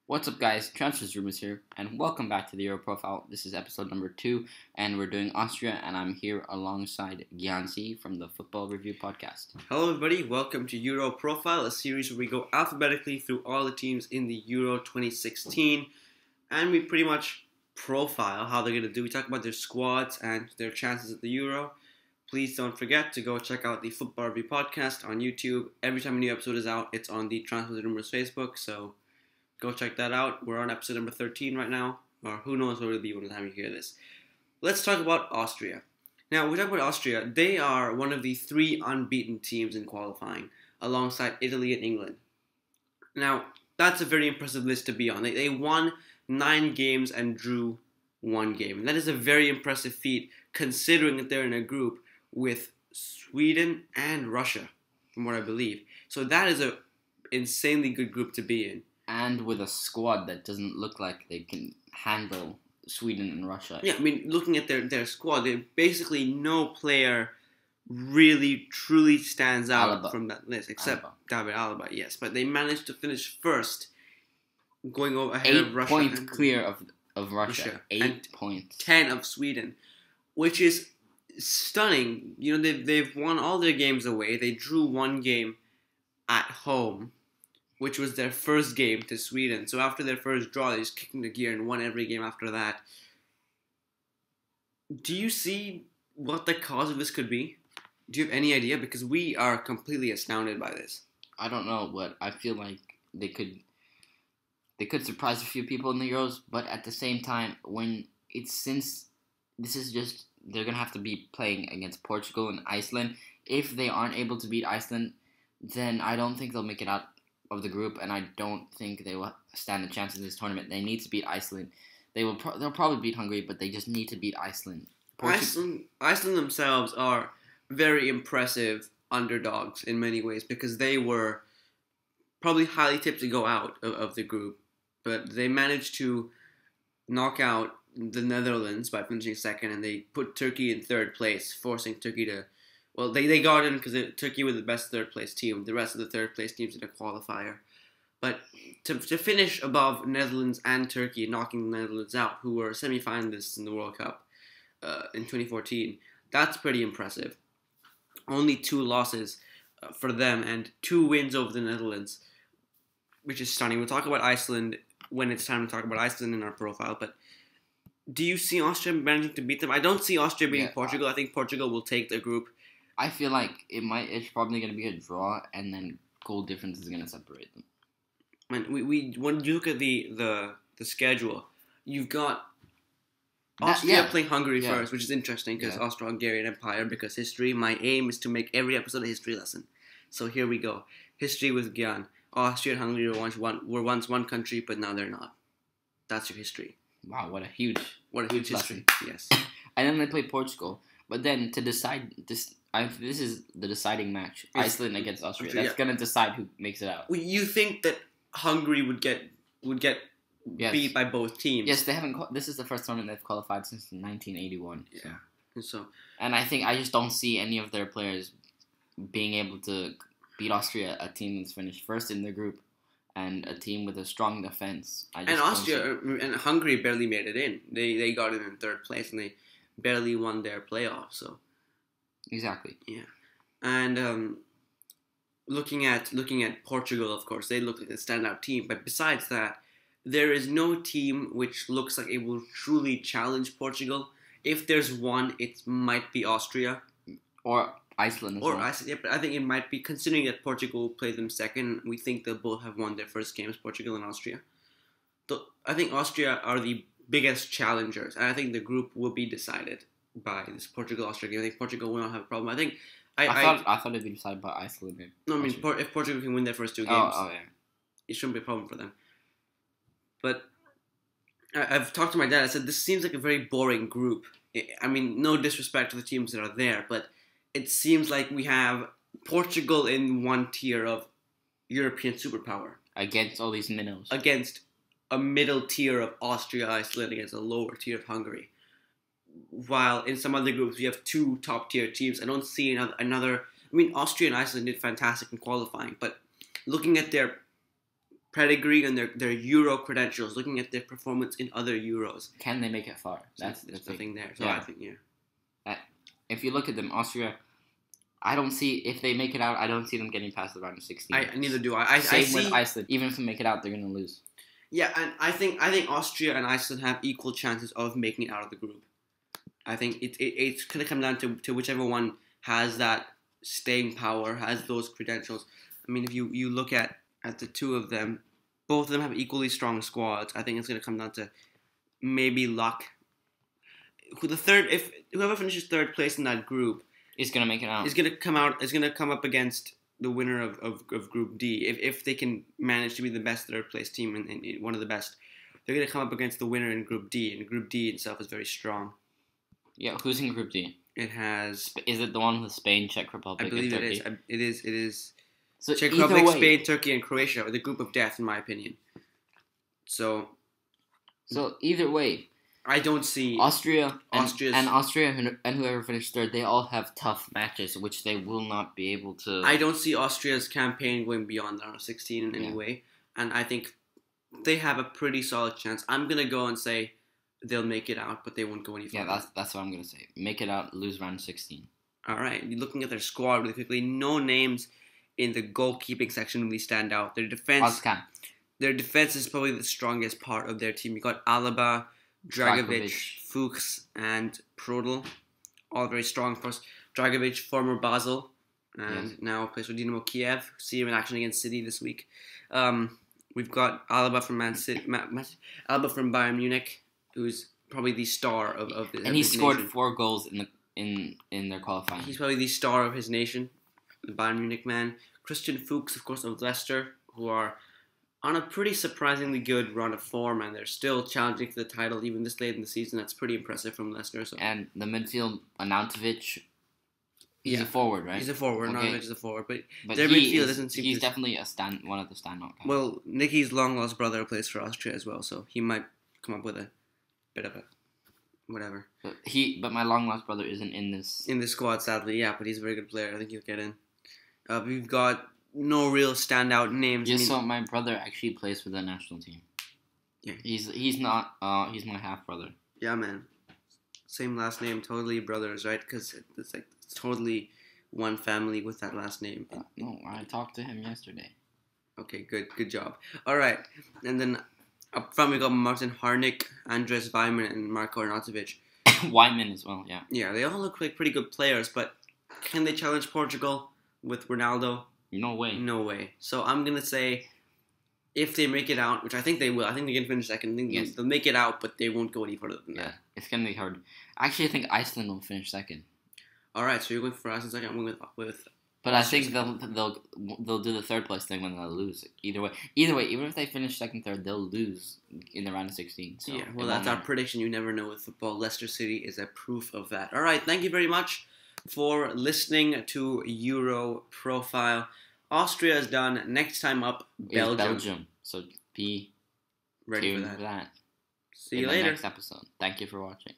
What's up, guys? Transfers Rumors here, and welcome back to the Euro Profile. This is episode number 2, and we're doing Austria, and I'm here alongside Gian from the Football Review Podcast. Hello, everybody. Welcome to Euro Profile, a series where we go alphabetically through all the teams in the Euro 2016, and we pretty much profile how they're going to do. We talk about their squads and their chances at the Euro. Please don't forget to go check out the Football Review Podcast on YouTube. Every time a new episode is out, it's on the Transfers Rumors Facebook, so go check that out. We're on episode number 13 right now, or who knows what it'll be when the time you hear this. Let's talk about Austria. Now, we talk about Austria. They are one of the 3 unbeaten teams in qualifying, alongside Italy and England. Now, that's a very impressive list to be on. They won 9 games and drew 1 game. And that is a very impressive feat, considering that they're in a group with Sweden and Russia, from what I believe. So that is an insanely good group to be in. And with a squad that doesn't look like they can handle Sweden and Russia. Yeah, I mean, looking at their squad, basically no player really, truly stands out from that list, except David Alaba, yes. But they managed to finish first, going over ahead of Russia. 8 points clear of Russia. 8 points. 10 of Sweden, which is stunning. You know, they've won all their games away. They drew 1 game at home, which was their first game to Sweden. So after their first draw, they just kicked into gear and won every game after that. Do you see what the cause of this could be? Do you have any idea? Because we are completely astounded by this. I don't know, but I feel like they could surprise a few people in the Euros, but at the same time, since this is just, they're going to have to be playing against Portugal and Iceland. If they aren't able to beat Iceland, then I don't think they'll make it out of the group, and I don't think they will stand a chance in this tournament. They need to beat Iceland. They'll probably beat Hungary, but they just need to beat Iceland. Iceland themselves are very impressive underdogs in many ways, because they were probably highly tipped to go out of the group, but they managed to knock out the Netherlands by finishing second, and they put Turkey in third place, forcing Turkey to... Well, they got in because Turkey was the best third-place team. The rest of the third-place teams in a qualifier. But to finish above Netherlands and Turkey, knocking the Netherlands out, who were semi-finalists in the World Cup in 2014, that's pretty impressive. Only 2 losses for them and 2 wins over the Netherlands, which is stunning. We'll talk about Iceland when it's time to talk about Iceland in our profile, but do you see Austria managing to beat them? I don't see Austria beating Portugal. I think Portugal will take the group. I feel like it's probably going to be a draw, and then goal difference is going to separate them. And when you look at the schedule, you've got Austria playing Hungary first, which is interesting because Austro-Hungarian Empire, because history. My aim is to make every episode a history lesson. So here we go. History with Gian. Austria and Hungary were once one country, but now they're not. That's your history. Wow, what a huge history. Yes. And then they play Portugal. But then to decide this is the deciding match. Iceland against Austria. That's going to decide who makes it out. Well, you think that Hungary would get beat by both teams? Yes, they haven't. This is the first tournament they've qualified since 1981. Yeah. And I just don't see any of their players being able to beat Austria, a team that's finished first in their group, and a team with a strong defense. And Austria and Hungary barely made it in. They got in third place, and they barely won their playoff. So exactly. Yeah. And looking at Portugal, of course, they look like a standout team. But besides that, there is no team which looks like it will truly challenge Portugal. If there's one, it might be Austria or Iceland. Iceland, yeah, but I think it might be, considering that Portugal played them second. We think they'll both have won their first games, Portugal and Austria. I think Austria are the biggest challengers, and I think the group will be decided by this Portugal-Austria game. I think Portugal will not have a problem. I think I thought it'd be decided by Iceland. No, I mean if Portugal can win their first 2 games, yeah, it shouldn't be a problem for them. But I've talked to my dad. I said this seems like a very boring group. I mean, no disrespect to the teams that are there, but it seems like we have Portugal in one tier of European superpower against all these minnows, against a middle tier of Austria, Iceland, against a lower tier of Hungary. While in some other groups we have 2 top tier teams. I don't see another. I mean, Austria and Iceland did fantastic in qualifying, but looking at their pedigree and their Euro credentials, looking at their performance in other Euros. Can they make it far? That's the thing there. So I think, if you look at them, Austria, I don't see, if they make it out, I don't see them getting past the round of 16. Neither do I. Same with Iceland. Even if they make it out, they're going to lose. Yeah, and I think Austria and Iceland have equal chances of making it out of the group. I think it's going to come down to whichever one has that staying power, has those credentials. I mean, if you look at the two of them, both of them have equally strong squads. I think it's going to come down to maybe luck. If whoever finishes third place in that group is going to make it out. Is going to come up against the winner of Group D. If they can manage to be the best third place team and one of the best, they're going to come up against the winner in Group D. And Group D itself is very strong. Yeah, who's in Group D? It has. Is it the one with Spain, Czech Republic, I believe and it Turkey? is. It is. So Czech Republic, Spain, Turkey, and Croatia are the group of death, in my opinion. So either way, I don't see Austria and whoever finished third. They all have tough matches, which they will not be able to. I don't see Austria's campaign going beyond the round of 16 in any way, and I think they have a pretty solid chance. I'm gonna go and say they'll make it out, but they won't go any further. Yeah, that's what I'm gonna say. Make it out, lose round of 16. All right, you're looking at their squad really quickly. No names in the goalkeeping section really stand out. Their defense is probably the strongest part of their team. You got Alaba, Dragovic, Fuchs, and Prodl, all very strong for us. Dragovic, former Basel, and now plays for Dynamo Kiev. See him in action against City this week. We've got Alaba from Alaba from Bayern Munich, who's probably the star of the. And he scored 4 goals in their qualifying. He's probably the star of his nation, the Bayern Munich man. Christian Fuchs, of course, of Leicester, who are on a pretty surprisingly good run of form, and they're still challenging for the title even this late in the season. That's pretty impressive from Leicester. So. And the midfield, Anautovic, he's a forward, right? He's a forward. Okay. Anautovic is a forward, but their midfield doesn't seem. He's definitely one of the standout guys. Well, Nicky's long lost brother plays for Austria as well, so he might come up with a bit of a whatever. But my long lost brother isn't in this squad, sadly. Yeah, but he's a very good player. I think he'll get in. We've got no real standout names. So my brother actually plays for the national team. Yeah. He's not. He's my half brother. Yeah, man. Same last name, totally brothers, right? Because it's like totally one family with that last name. No, I talked to him yesterday. Okay, good job. All right, and then up front we got Martin Harnik, Andres Weimann, and Marko Arnautovic. Weimann as well, yeah. Yeah, they all look like pretty good players, but can they challenge Portugal with Ronaldo? No way. No way. So I'm going to say if they make it out, which I think they will. I think they're going to finish second. I think they'll make it out, but they won't go any further than that. It's going to be hard. Actually, I think Iceland will finish second. All right, so you're going for Iceland second. I'm going with but I think they'll do the third place thing when they'll lose. Either way, even if they finish second, third, they'll lose in the round of 16. So yeah, well, that's our prediction. You never know with football. Leicester City is a proof of that. All right, thank you very much for listening to Euro Profile. Austria is done. Next time up, Belgium. So be ready for that. See you later. In the next episode. Thank you for watching.